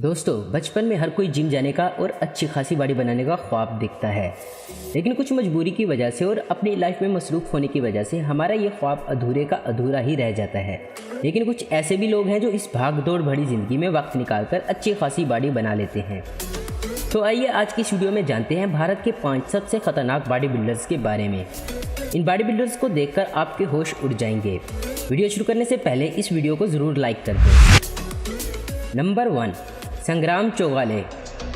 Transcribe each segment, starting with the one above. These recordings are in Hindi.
दोस्तों, बचपन में हर कोई जिम जाने का और अच्छी खासी बॉडी बनाने का ख्वाब देखता है, लेकिन कुछ मजबूरी की वजह से और अपनी लाइफ में मसरूफ़ होने की वजह से हमारा ये ख्वाब अधूरे का अधूरा ही रह जाता है। लेकिन कुछ ऐसे भी लोग हैं जो इस भाग दौड़ भरी ज़िंदगी में वक्त निकालकर अच्छी खासी बॉडी बना लेते हैं। तो आइए आज की इस वीडियो में जानते हैं भारत के 5 सबसे खतरनाक बॉडी बिल्डर्स के बारे में। इन बॉडी बिल्डर्स को देखकर आपके होश उड़ जाएंगे। वीडियो शुरू करने से पहले इस वीडियो को ज़रूर लाइक कर दें। नंबर 1, संग्राम चौगाले।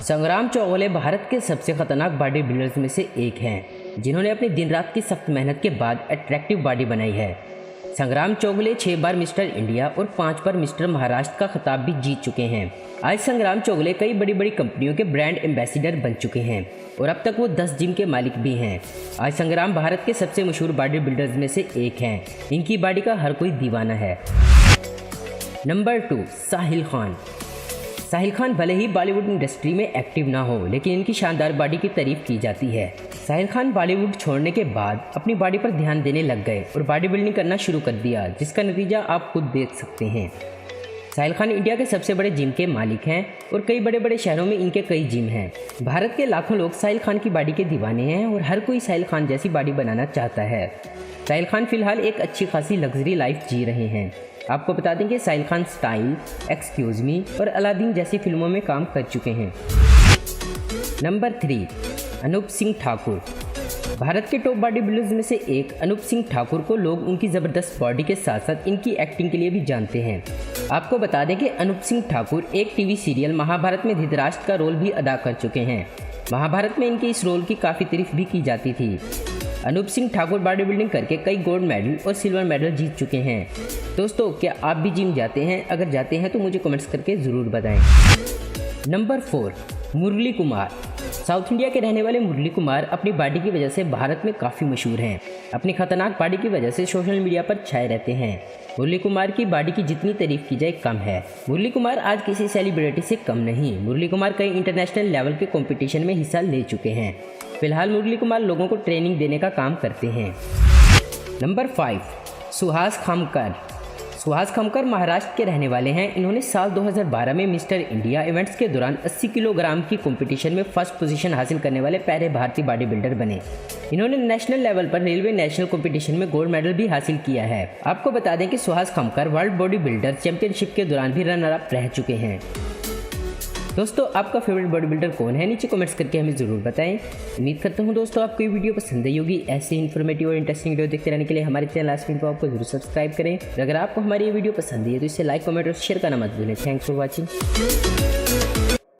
संग्राम चौगाले भारत के सबसे खतरनाक बॉडी बिल्डर्स में से एक हैं, जिन्होंने अपनी दिन रात की सख्त मेहनत के बाद अट्रैक्टिव बॉडी बनाई है। संग्राम चौगुले 6 बार मिस्टर इंडिया और 5 बार मिस्टर महाराष्ट्र का खिताब भी जीत चुके हैं। आज संग्राम चौगुले कई बड़ी बड़ी कंपनियों के ब्रांड एम्बेसडर बन चुके हैं और अब तक वो 10 जिम के मालिक भी हैं। आज संग्राम भारत के सबसे मशहूर बॉडी बिल्डर्स में से एक हैं। इनकी बॉडी का हर कोई दीवाना है। नंबर 2, साहिल खान। साहिल खान भले ही बॉलीवुड इंडस्ट्री में एक्टिव ना हो, लेकिन इनकी शानदार बॉडी की तारीफ की जाती है। साहिल खान बॉलीवुड छोड़ने के बाद अपनी बॉडी पर ध्यान देने लग गए और बॉडी बिल्डिंग करना शुरू कर दिया, जिसका नतीजा आप खुद देख सकते हैं। साहिल खान इंडिया के सबसे बड़े जिम के मालिक हैं और कई बड़े बड़े शहरों में इनके कई जिम हैं। भारत के लाखों लोग साहिल खान की बॉडी के दीवाने हैं और हर कोई साहिल खान जैसी बॉडी बनाना चाहता है। साहिल खान फिलहाल एक अच्छी खासी लग्जरी लाइफ जी रहे हैं। आपको बता दें कि Sahil Khan style, excuse me और अलादीन जैसी फिल्मों में काम कर चुके हैं। नंबर 3, अनूप सिंह ठाकुर। भारत के टॉप बॉडी बिल्डर्स में से एक अनूप सिंह ठाकुर को लोग उनकी ज़बरदस्त बॉडी के साथ साथ इनकी एक्टिंग के लिए भी जानते हैं। आपको बता दें कि अनूप सिंह ठाकुर एक टीवी सीरियल महाभारत में धृतराष्ट्र का रोल भी अदा कर चुके हैं। महाभारत में इनके इस रोल की काफ़ी तारीफ भी की जाती थी। अनूप सिंह ठाकुर बॉडी बिल्डिंग करके कई गोल्ड मेडल और सिल्वर मेडल जीत चुके हैं। दोस्तों, क्या आप भी जिम जाते हैं? अगर जाते हैं तो मुझे कमेंट्स करके ज़रूर बताएं। नंबर 4, मुरली कुमार। साउथ इंडिया के रहने वाले मुरली कुमार अपनी बॉडी की वजह से भारत में काफ़ी मशहूर हैं। अपनी खतरनाक बॉडी की वजह से सोशल मीडिया पर छाए रहते हैं। मुरली कुमार की बॉडी की जितनी तारीफ की जाए कम है। मुरली कुमार आज किसी सेलिब्रिटी से कम नहीं। मुरली कुमार कई इंटरनेशनल लेवल के कंपटीशन में हिस्सा ले चुके हैं। फिलहाल मुरली कुमार लोगों को ट्रेनिंग देने का काम करते हैं। नंबर 5, सुहास खमकर। सुहास खमकर महाराष्ट्र के रहने वाले हैं। इन्होंने साल 2012 में मिस्टर इंडिया इवेंट्स के दौरान 80 किलोग्राम की कंपटीशन में फर्स्ट पोजीशन हासिल करने वाले पहले भारतीय बॉडी बिल्डर बने। इन्होंने नेशनल लेवल पर रेलवे नेशनल कंपटीशन में गोल्ड मेडल भी हासिल किया है। आपको बता दें कि Suhas Khamkar world body builder championship के दौरान भी रनर अप रह चुके हैं। दोस्तों, आपका फेवरेट बॉडी बिल्डर कौन है? नीचे कमेंट्स करके हमें ज़रूर बताएं। उम्मीद करता हूं दोस्तों आपको ये वीडियो पसंद आई होगी। ऐसे इन्फॉर्मेटिव और इंटरेस्टिंग वीडियो देखते रहने के लिए हमारे चैनल आस्पिन को आपको जरूर सब्सक्राइब करें। और अगर आपको हमारी ये वीडियो पसंद है तो इसे लाइक, कमेंट और शेयर करना मत भूलें। Thanks for watching.